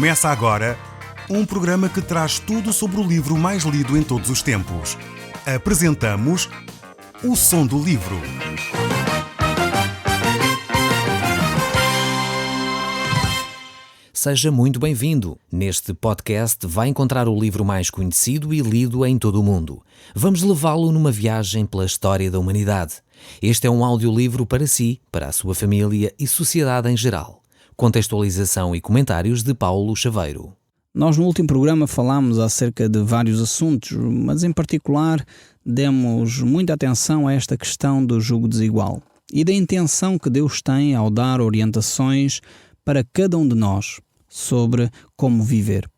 Começa agora um programa que traz tudo sobre o livro mais lido em todos os tempos. Apresentamos O Som do Livro. Seja muito bem-vindo. Neste podcast vai encontrar o livro mais conhecido e lido em todo o mundo. Vamos levá-lo numa viagem pela história da humanidade. Este é um audiolivro para si, para a sua família e sociedade em geral. Contextualização e comentários de Paulo Chaveiro. Nós no último programa falámos acerca de vários assuntos, mas em particular demos muita atenção a esta questão do jugo desigual e da intenção que Deus tem ao dar orientações para cada um de nós sobre como viver.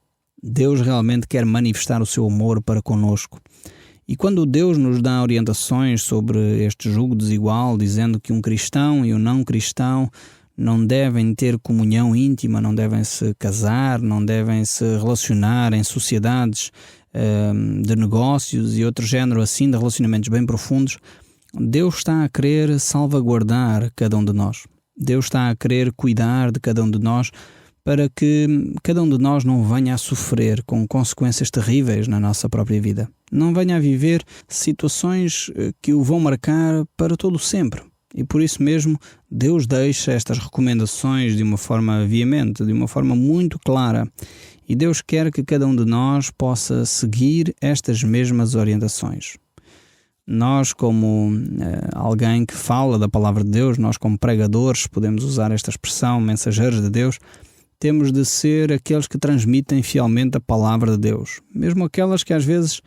Deus realmente quer manifestar o seu amor para conosco. E quando Deus nos dá orientações sobre este jugo desigual, dizendo que um cristão e um não cristão não devem ter comunhão íntima, não devem se casar, não devem se relacionar em sociedades de negócios e outro género assim de relacionamentos bem profundos, Deus está a querer salvaguardar cada um de nós. Deus está a querer cuidar de cada um de nós para que cada um de nós não venha a sofrer com consequências terríveis na nossa própria vida. Não venha a viver situações que o vão marcar para todo sempre. E por isso mesmo, Deus deixa estas recomendações de uma forma veemente, de uma forma muito clara. E Deus quer que cada um de nós possa seguir estas mesmas orientações. Nós, como alguém que fala da palavra de Deus, nós como pregadores, podemos usar esta expressão, mensageiros de Deus, temos de ser aqueles que transmitem fielmente a palavra de Deus. Mesmo aquelas que às vezes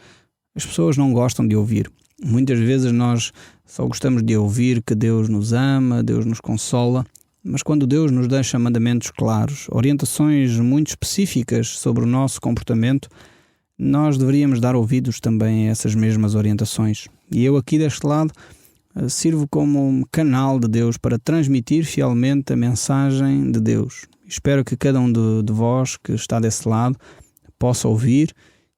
as pessoas não gostam de ouvir. Muitas vezes nós só gostamos de ouvir que Deus nos ama, Deus nos consola, mas quando Deus nos deixa mandamentos claros, orientações muito específicas sobre o nosso comportamento, nós deveríamos dar ouvidos também a essas mesmas orientações. E eu aqui deste lado sirvo como um canal de Deus para transmitir fielmente a mensagem de Deus. Espero que cada um de vós que está desse lado possa ouvir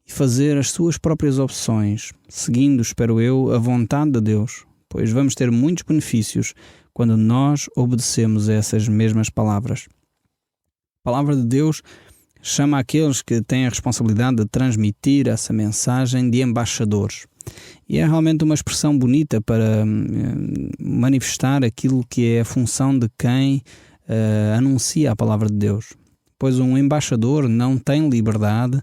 e fazer as suas próprias opções, seguindo, espero eu, a vontade de Deus, pois vamos ter muitos benefícios quando nós obedecemos a essas mesmas palavras. A palavra de Deus chama aqueles que têm a responsabilidade de transmitir essa mensagem de embaixadores. E é realmente uma expressão bonita para manifestar aquilo que é a função de quem anuncia a palavra de Deus. Pois um embaixador não tem liberdade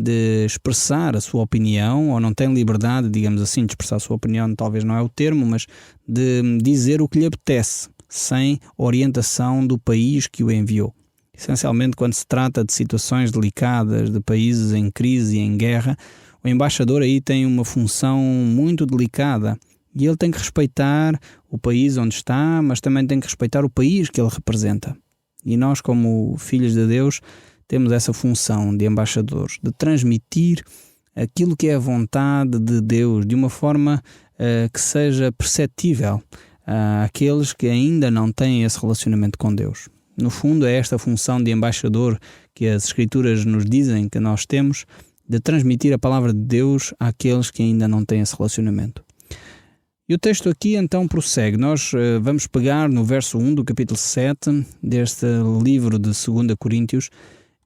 de expressar a sua opinião, ou não tem liberdade, digamos assim, de expressar a sua opinião, talvez não é o termo, mas de dizer o que lhe apetece, sem orientação do país que o enviou. Essencialmente, quando se trata de situações delicadas, de países em crise e em guerra, o embaixador aí tem uma função muito delicada e ele tem que respeitar o país onde está, mas também tem que respeitar o país que ele representa. E nós, como filhos de Deus, temos essa função de embaixadores, de transmitir aquilo que é a vontade de Deus de uma forma que seja perceptível àqueles que ainda não têm esse relacionamento com Deus. No fundo, é esta função de embaixador que as Escrituras nos dizem que nós temos, de transmitir a palavra de Deus àqueles que ainda não têm esse relacionamento. E o texto aqui então prossegue. Nós vamos pegar no verso 1 do capítulo 7 deste livro de 2 Coríntios,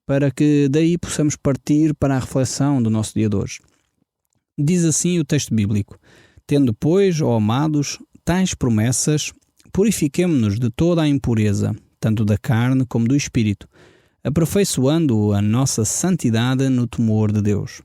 para que daí possamos partir para a reflexão do nosso dia de hoje. Diz assim o texto bíblico: Tendo, pois, ó amados, tais promessas, purifiquemo-nos de toda a impureza, tanto da carne como do espírito, aperfeiçoando a nossa santidade no temor de Deus.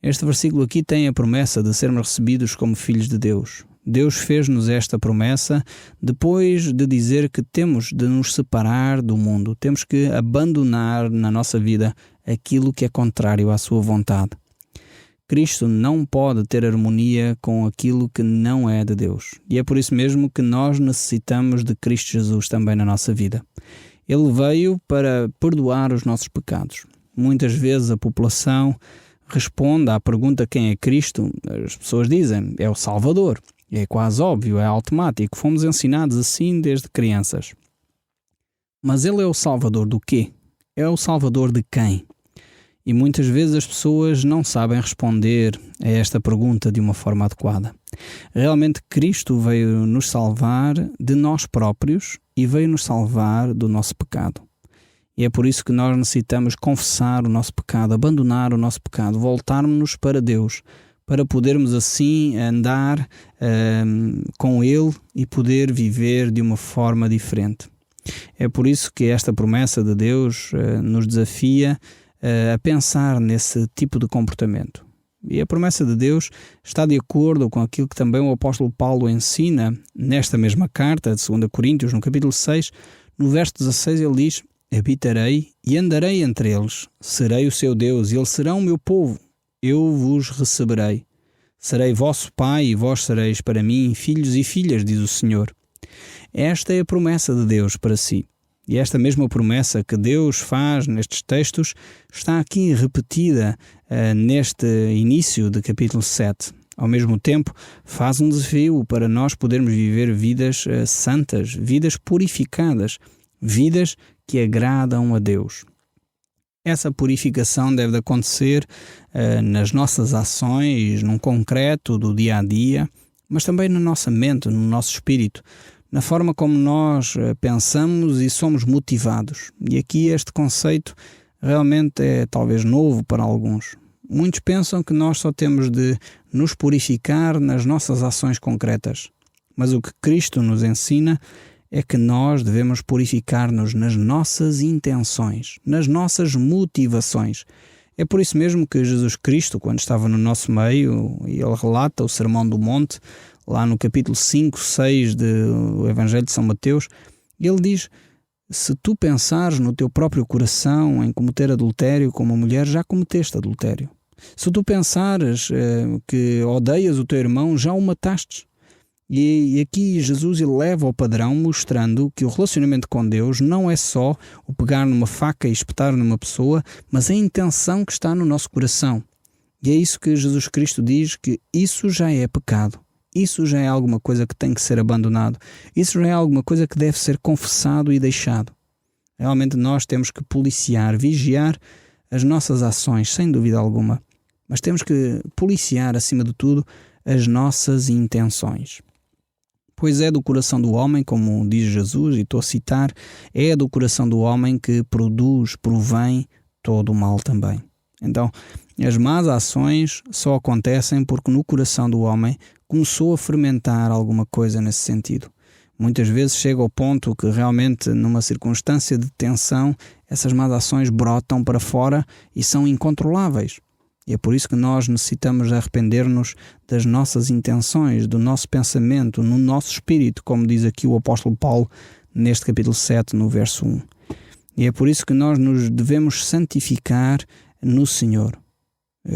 Este versículo aqui tem a promessa de sermos recebidos como filhos de Deus. Deus fez-nos esta promessa depois de dizer que temos de nos separar do mundo, temos que abandonar na nossa vida aquilo que é contrário à sua vontade. Cristo não pode ter harmonia com aquilo que não é de Deus. E é por isso mesmo que nós necessitamos de Cristo Jesus também na nossa vida. Ele veio para perdoar os nossos pecados. Muitas vezes a população responde à pergunta quem é Cristo. As pessoas dizem, é o Salvador. É quase óbvio, é automático. Fomos ensinados assim desde crianças. Mas ele é o Salvador do quê? É o Salvador de quem? E muitas vezes as pessoas não sabem responder a esta pergunta de uma forma adequada. Realmente Cristo veio nos salvar de nós próprios e veio nos salvar do nosso pecado. E é por isso que nós necessitamos confessar o nosso pecado, abandonar o nosso pecado, voltarmos-nos para Deus, para podermos assim andar com Ele e poder viver de uma forma diferente. É por isso que esta promessa de Deus nos desafia a pensar nesse tipo de comportamento. E a promessa de Deus está de acordo com aquilo que também o apóstolo Paulo ensina nesta mesma carta de 2 Coríntios, no capítulo 6, no verso 16 ele diz: habitarei e andarei entre eles, serei o seu Deus e eles serão o meu povo, eu vos receberei. Serei vosso pai e vós sereis para mim filhos e filhas, diz o Senhor. Esta é a promessa de Deus para si. E esta mesma promessa que Deus faz nestes textos está aqui repetida neste início de capítulo 7. Ao mesmo tempo, faz um desafio para nós podermos viver vidas santas, vidas purificadas, vidas que agradam a Deus. Essa purificação deve acontecer nas nossas ações, num concreto do dia a dia, mas também na nossa mente, no nosso espírito, na forma como nós pensamos e somos motivados. E aqui este conceito realmente é talvez novo para alguns. Muitos pensam que nós só temos de nos purificar nas nossas ações concretas. Mas o que Cristo nos ensina é que nós devemos purificar-nos nas nossas intenções, nas nossas motivações. É por isso mesmo que Jesus Cristo, quando estava no nosso meio, e ele relata o Sermão do Monte, lá no capítulo 5, 6 do Evangelho de São Mateus, ele diz: se tu pensares no teu próprio coração em cometer adultério com uma mulher, já cometeste adultério. Se tu pensares que odeias o teu irmão, já o mataste. E aqui Jesus eleva o padrão, mostrando que o relacionamento com Deus não é só o pegar numa faca e espetar numa pessoa, mas a intenção que está no nosso coração. E é isso que Jesus Cristo diz, que isso já é pecado. Isso já é alguma coisa que tem que ser abandonado. Isso já é alguma coisa que deve ser confessado e deixado. Realmente nós temos que policiar, vigiar as nossas ações, sem dúvida alguma. Mas temos que policiar, acima de tudo, as nossas intenções. Pois é do coração do homem, como diz Jesus, e estou a citar, é do coração do homem que provém todo o mal também. Então, as más ações só acontecem porque no coração do homem começou a fermentar alguma coisa nesse sentido. Muitas vezes chega ao ponto que realmente numa circunstância de tensão essas más ações brotam para fora e são incontroláveis. E é por isso que nós necessitamos arrepender-nos das nossas intenções, do nosso pensamento, no nosso espírito, como diz aqui o apóstolo Paulo neste capítulo 7, no verso 1. E é por isso que nós nos devemos santificar no Senhor.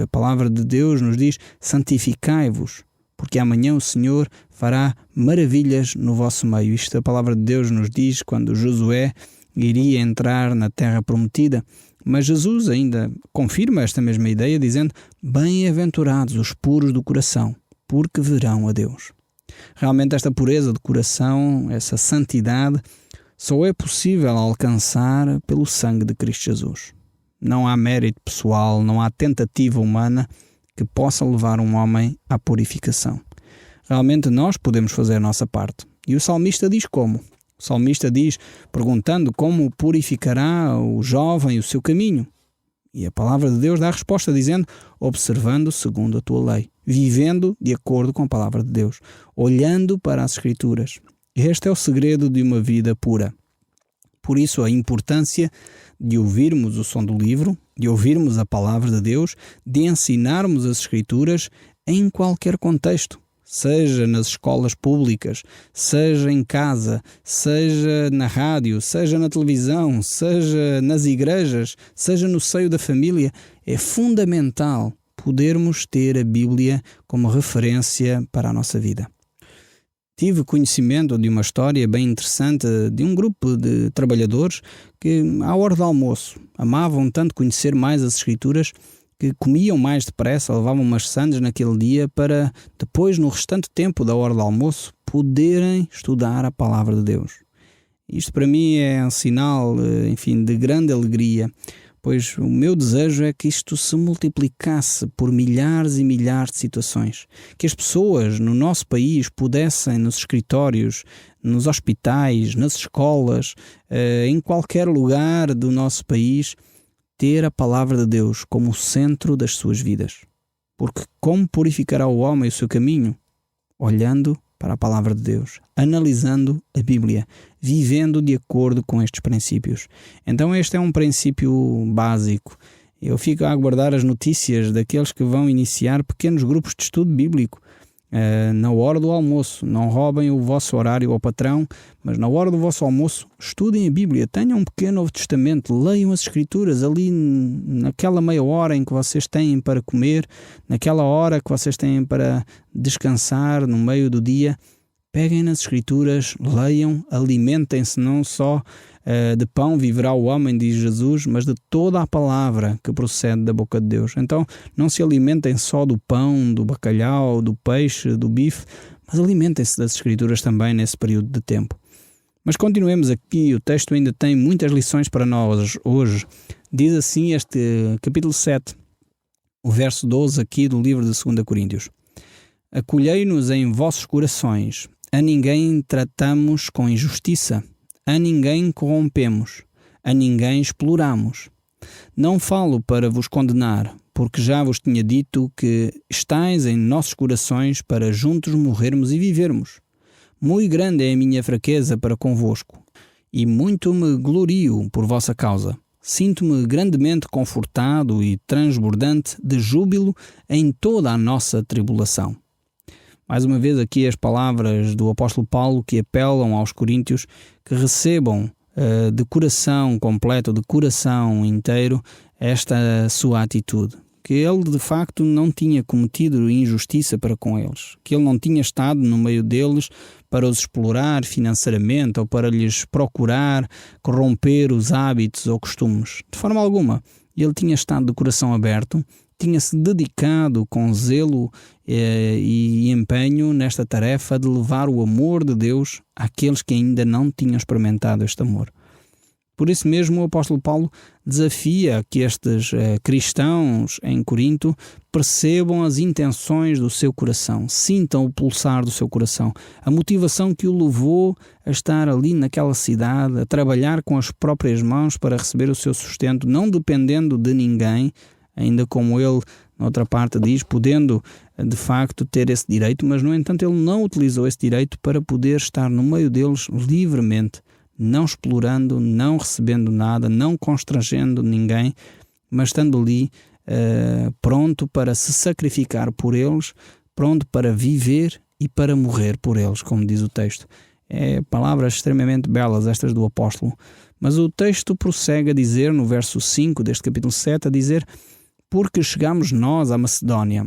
A palavra de Deus nos diz: santificai-vos, porque amanhã o Senhor fará maravilhas no vosso meio. Isto a palavra de Deus nos diz quando Josué iria entrar na terra prometida. Mas Jesus ainda confirma esta mesma ideia dizendo: bem-aventurados os puros do coração, porque verão a Deus. Realmente esta pureza de coração, essa santidade, só é possível alcançar pelo sangue de Cristo Jesus. Não há mérito pessoal, não há tentativa humana que possa levar um homem à purificação. Realmente nós podemos fazer a nossa parte. E o salmista diz como? O salmista diz, perguntando como purificará o jovem o seu caminho. E a palavra de Deus dá a resposta dizendo: observando segundo a tua lei, vivendo de acordo com a palavra de Deus, olhando para as Escrituras. Este é o segredo de uma vida pura. Por isso a importância de ouvirmos o som do livro, de ouvirmos a palavra de Deus, de ensinarmos as Escrituras em qualquer contexto. Seja nas escolas públicas, seja em casa, seja na rádio, seja na televisão, seja nas igrejas, seja no seio da família, é fundamental podermos ter a Bíblia como referência para a nossa vida. Tive conhecimento de uma história bem interessante de um grupo de trabalhadores que, à hora do almoço, amavam tanto conhecer mais as Escrituras que comiam mais depressa, levavam umas sandes naquele dia para depois, no restante tempo da hora do almoço, poderem estudar a palavra de Deus. Isto para mim é um sinal, enfim, de grande alegria, pois o meu desejo é que isto se multiplicasse por milhares e milhares de situações. Que as pessoas no nosso país pudessem, nos escritórios, nos hospitais, nas escolas, em qualquer lugar do nosso país, ter a palavra de Deus como o centro das suas vidas. Porque como purificará o homem o seu caminho? Olhando para a palavra de Deus, analisando a Bíblia, vivendo de acordo com estes princípios. Então este é um princípio básico. Eu fico a aguardar as notícias daqueles que vão iniciar pequenos grupos de estudo bíblico na hora do almoço. Não roubem o vosso horário ao patrão, mas na hora do vosso almoço estudem a Bíblia, tenham um pequeno Novo Testamento, leiam as Escrituras ali naquela meia hora em que vocês têm para comer, naquela hora que vocês têm para descansar no meio do dia. Peguem nas Escrituras, leiam, alimentem-se não só de pão viverá o homem, diz Jesus, mas de toda a palavra que procede da boca de Deus. Então não se alimentem só do pão, do bacalhau, do peixe, do bife, mas alimentem-se das Escrituras também nesse período de tempo. Mas continuemos aqui, o texto ainda tem muitas lições para nós hoje. Diz assim este capítulo 7, o verso 12 aqui do livro de 2 Coríntios. Acolhei-nos em vossos corações, a ninguém tratamos com injustiça, a ninguém corrompemos, a ninguém exploramos. Não falo para vos condenar, porque já vos tinha dito que estáis em nossos corações para juntos morrermos e vivermos. Muito grande é a minha fraqueza para convosco, e muito me glorio por vossa causa. Sinto-me grandemente confortado e transbordante de júbilo em toda a nossa tribulação. Mais uma vez aqui as palavras do apóstolo Paulo que apelam aos coríntios que recebam de coração completo, de coração inteiro, esta sua atitude. Que ele de facto não tinha cometido injustiça para com eles. Que ele não tinha estado no meio deles para os explorar financeiramente ou para lhes procurar corromper os hábitos ou costumes. De forma alguma. Ele tinha estado de coração aberto, tinha-se dedicado com zelo e empenho nesta tarefa de levar o amor de Deus àqueles que ainda não tinham experimentado este amor. Por isso mesmo o apóstolo Paulo desafia que estes cristãos em Corinto percebam as intenções do seu coração, sintam o pulsar do seu coração, a motivação que o levou a estar ali naquela cidade, a trabalhar com as próprias mãos para receber o seu sustento, não dependendo de ninguém, ainda como ele, na outra parte, diz, podendo de facto ter esse direito, mas no entanto ele não utilizou esse direito para poder estar no meio deles livremente, não explorando, não recebendo nada, não constrangendo ninguém, mas estando ali pronto para se sacrificar por eles, pronto para viver e para morrer por eles, como diz o texto. Palavras extremamente belas estas do apóstolo. Mas o texto prossegue a dizer, no verso 5 deste capítulo 7, a dizer: porque chegamos nós à Macedónia.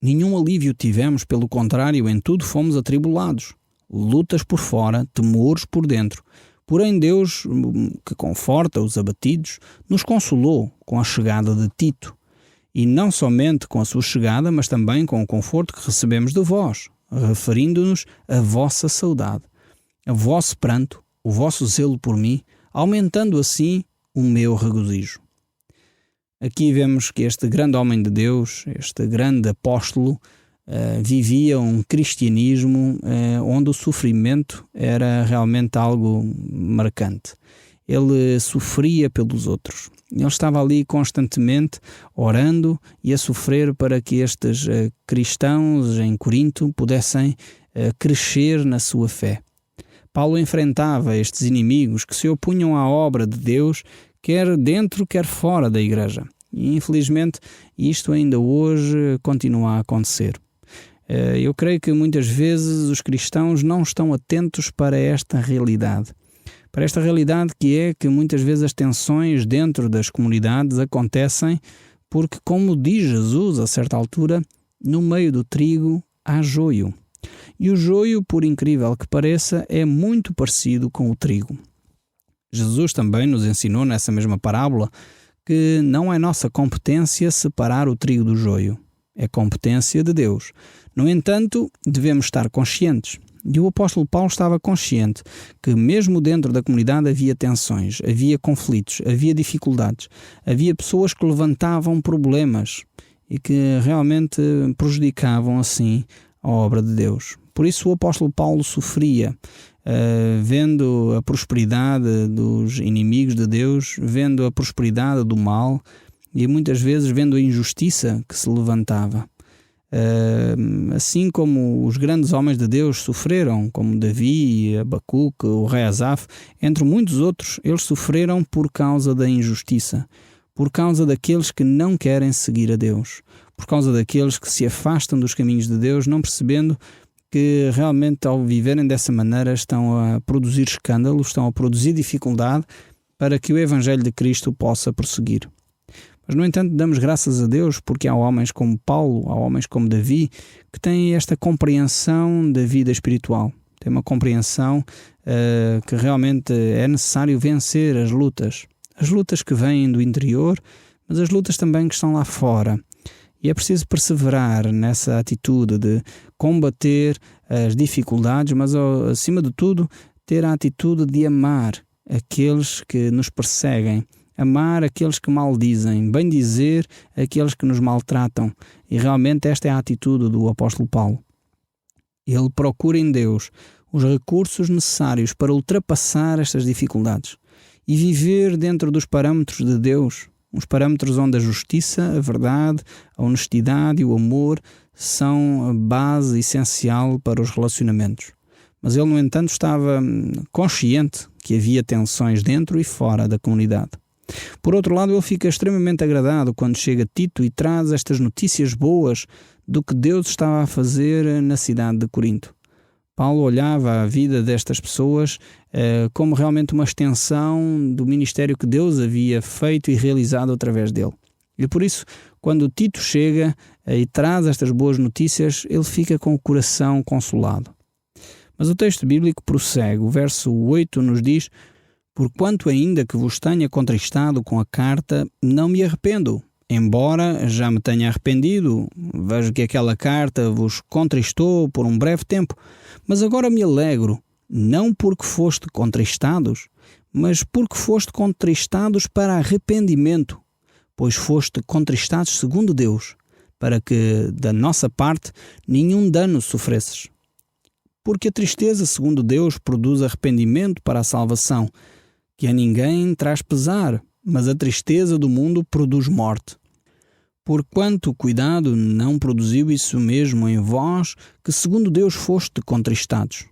Nenhum alívio tivemos, pelo contrário, em tudo fomos atribulados. Lutas por fora, temores por dentro. Porém Deus, que conforta os abatidos, nos consolou com a chegada de Tito. E não somente com a sua chegada, mas também com o conforto que recebemos de vós, referindo-nos à vossa saudade, a vosso pranto, o vosso zelo por mim, aumentando assim o meu regozijo. Aqui vemos que este grande homem de Deus, este grande apóstolo, vivia um cristianismo onde o sofrimento era realmente algo marcante. Ele sofria pelos outros. Ele estava ali constantemente orando e a sofrer para que estes cristãos em Corinto pudessem crescer na sua fé. Paulo enfrentava estes inimigos que se opunham à obra de Deus, quer dentro, quer fora da igreja. E infelizmente isto ainda hoje continua a acontecer. Eu creio que muitas vezes os cristãos não estão atentos para esta realidade. Para esta realidade que é que muitas vezes as tensões dentro das comunidades acontecem porque, como diz Jesus a certa altura, no meio do trigo há joio. E o joio, por incrível que pareça, é muito parecido com o trigo. Jesus também nos ensinou nessa mesma parábola que não é nossa competência separar o trigo do joio. É competência de Deus. No entanto, devemos estar conscientes E o apóstolo Paulo estava consciente que mesmo dentro da comunidade havia tensões, havia conflitos, havia dificuldades, havia pessoas que levantavam problemas e que realmente prejudicavam assim a obra de Deus. Por isso o apóstolo Paulo sofria, vendo a prosperidade dos inimigos de Deus, vendo a prosperidade do mal e muitas vezes vendo a injustiça que se levantava. Assim como os grandes homens de Deus sofreram, como Davi, Abacuque, o rei Asaf, entre muitos outros, eles sofreram por causa da injustiça, por causa daqueles que não querem seguir a Deus, por causa daqueles que se afastam dos caminhos de Deus, não percebendo que realmente ao viverem dessa maneira estão a produzir escândalo, estão a produzir dificuldade para que o Evangelho de Cristo possa prosseguir. Mas, no entanto, damos graças a Deus porque há homens como Paulo, há homens como Davi, que têm esta compreensão da vida espiritual. Tem uma compreensão que realmente é necessário vencer as lutas. As lutas que vêm do interior, mas as lutas também que estão lá fora. E é preciso perseverar nessa atitude de combater as dificuldades, mas, acima de tudo, ter a atitude de amar aqueles que nos perseguem, amar aqueles que maldizem, bendizer aqueles que nos maltratam. E realmente esta é a atitude do apóstolo Paulo. Ele procura em Deus os recursos necessários para ultrapassar estas dificuldades e viver dentro dos parâmetros de Deus, os parâmetros onde a justiça, a verdade, a honestidade e o amor são a base essencial para os relacionamentos. Mas ele, no entanto, estava consciente que havia tensões dentro e fora da comunidade. Por outro lado, ele fica extremamente agradado quando chega Tito e traz estas notícias boas do que Deus estava a fazer na cidade de Corinto. Paulo olhava a vida destas pessoas como realmente uma extensão do ministério que Deus havia feito e realizado através dele. E por isso, quando Tito chega e traz estas boas notícias, ele fica com o coração consolado. Mas o texto bíblico prossegue. O verso 8 nos diz: "Porquanto ainda que vos tenha contristado com a carta, não me arrependo, embora já me tenha arrependido. Vejo que aquela carta vos contristou por um breve tempo, mas agora me alegro, não porque foste contristados, mas porque foste contristados para arrependimento, pois foste contristados segundo Deus, para que, da nossa parte, nenhum dano sofresses. Porque a tristeza, segundo Deus, produz arrependimento para a salvação, que a ninguém traz pesar, mas a tristeza do mundo produz morte. Porquanto o cuidado não produziu isso mesmo em vós, que segundo Deus foste contristados.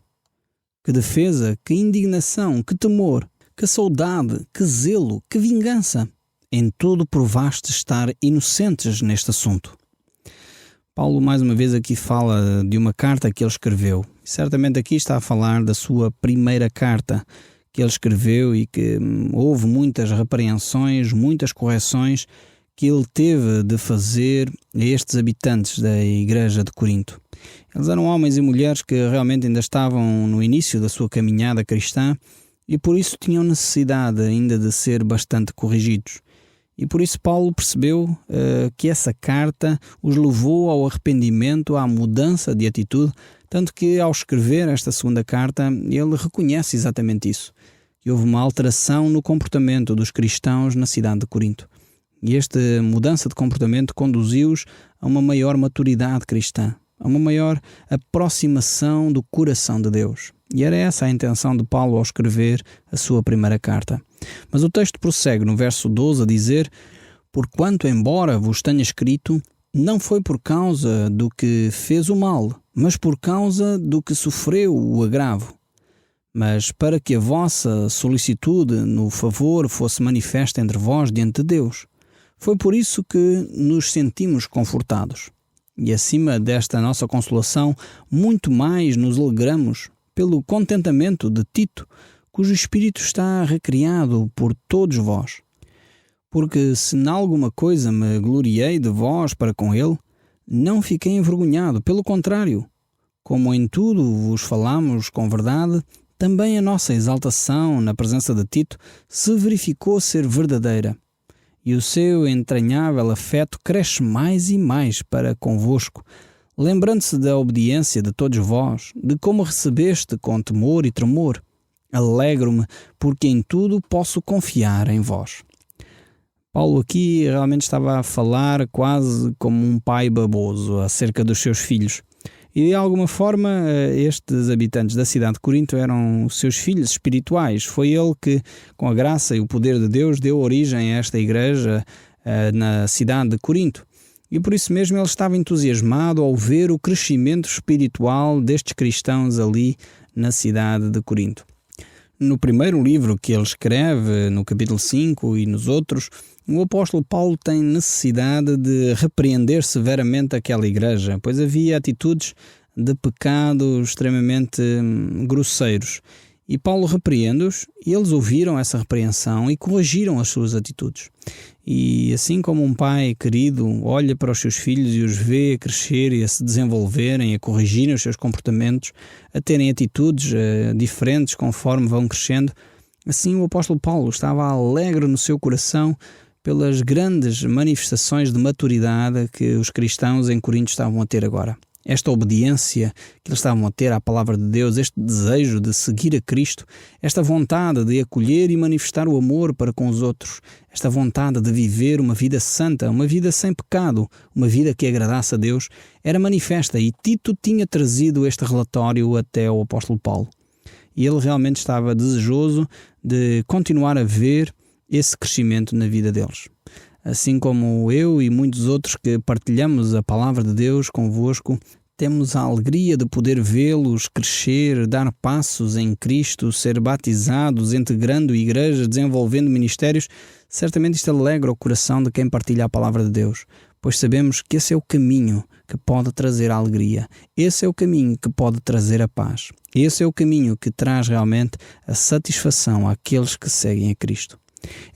Que defesa, que indignação, que temor, que saudade, que zelo, que vingança. Em tudo provaste estar inocentes neste assunto." Paulo mais uma vez aqui fala de uma carta que ele escreveu. Certamente aqui está a falar da sua primeira carta que ele escreveu e que houve muitas repreensões, muitas correções que ele teve de fazer a estes habitantes da igreja de Corinto. Eles eram homens e mulheres que realmente ainda estavam no início da sua caminhada cristã e por isso tinham necessidade ainda de ser bastante corrigidos. E por isso Paulo percebeu que essa carta os levou ao arrependimento, à mudança de atitude, tanto que ao escrever esta segunda carta ele reconhece exatamente isso, que houve uma alteração no comportamento dos cristãos na cidade de Corinto. E esta mudança de comportamento conduziu-os a uma maior maturidade cristã, a uma maior aproximação do coração de Deus. E era essa a intenção de Paulo ao escrever a sua primeira carta. Mas o texto prossegue no verso 12 a dizer: "Porquanto, embora vos tenha escrito, não foi por causa do que fez o mal, mas por causa do que sofreu o agravo. Mas para que a vossa solicitude no favor fosse manifesta entre vós diante de Deus. Foi por isso que nos sentimos confortados. E acima desta nossa consolação, muito mais nos alegramos pelo contentamento de Tito, cujo espírito está recriado por todos vós. Porque se em alguma coisa me gloriei de vós para com ele, não fiquei envergonhado, pelo contrário. Como em tudo vos falamos com verdade, também a nossa exaltação na presença de Tito se verificou ser verdadeira. E o seu entranhável afeto cresce mais e mais para convosco, lembrando-se da obediência de todos vós, de como recebeste com temor e tremor. Alegro-me, porque em tudo posso confiar em vós. Paulo aqui realmente estava a falar quase como um pai baboso acerca dos seus filhos. E de alguma forma estes habitantes da cidade de Corinto eram os seus filhos espirituais. Foi ele que, com a graça e o poder de Deus, deu origem a esta igreja na cidade de Corinto. E por isso mesmo ele estava entusiasmado ao ver o crescimento espiritual destes cristãos ali na cidade de Corinto. No primeiro livro que ele escreve, no capítulo 5 e nos outros, o apóstolo Paulo tem necessidade de repreender severamente aquela igreja, pois havia atitudes de pecado extremamente grosseiros. E Paulo repreende-os, e eles ouviram essa repreensão e corrigiram as suas atitudes. E assim como um pai querido olha para os seus filhos e os vê a crescer e a se desenvolverem, a corrigirem os seus comportamentos, a terem atitudes diferentes conforme vão crescendo, assim o apóstolo Paulo estava alegre no seu coração pelas grandes manifestações de maturidade que os cristãos em Corinto estavam a ter agora. Esta obediência que eles estavam a ter à palavra de Deus, este desejo de seguir a Cristo, esta vontade de acolher e manifestar o amor para com os outros, esta vontade de viver uma vida santa, uma vida sem pecado, uma vida que agradasse a Deus, era manifesta, e Tito tinha trazido este relatório até ao apóstolo Paulo. E ele realmente estava desejoso de continuar a ver esse crescimento na vida deles. Assim como eu e muitos outros que partilhamos a palavra de Deus convosco, temos a alegria de poder vê-los crescer, dar passos em Cristo, ser batizados, integrando igrejas, desenvolvendo ministérios. Certamente isto alegra o coração de quem partilha a palavra de Deus, pois sabemos que esse é o caminho que pode trazer a alegria. Esse é o caminho que pode trazer a paz. Esse é o caminho que traz realmente a satisfação àqueles que seguem a Cristo.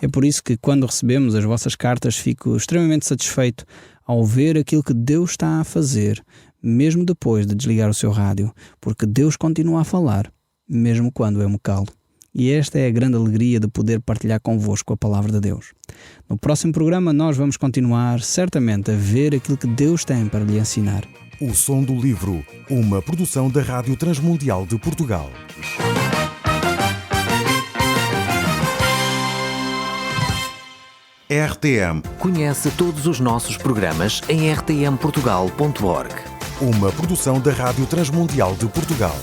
É por isso que quando recebemos as vossas cartas fico extremamente satisfeito ao ver aquilo que Deus está a fazer, mesmo depois de desligar o seu rádio, porque Deus continua a falar, mesmo quando eu me calo. E esta é a grande alegria de poder partilhar convosco a palavra de Deus. No próximo programa nós vamos continuar certamente a ver aquilo que Deus tem para lhe ensinar. O Som do Livro, uma produção da Rádio Transmundial de Portugal. RTM. Conhece todos os nossos programas em rtmportugal.org. Uma produção da Rádio Transmundial de Portugal.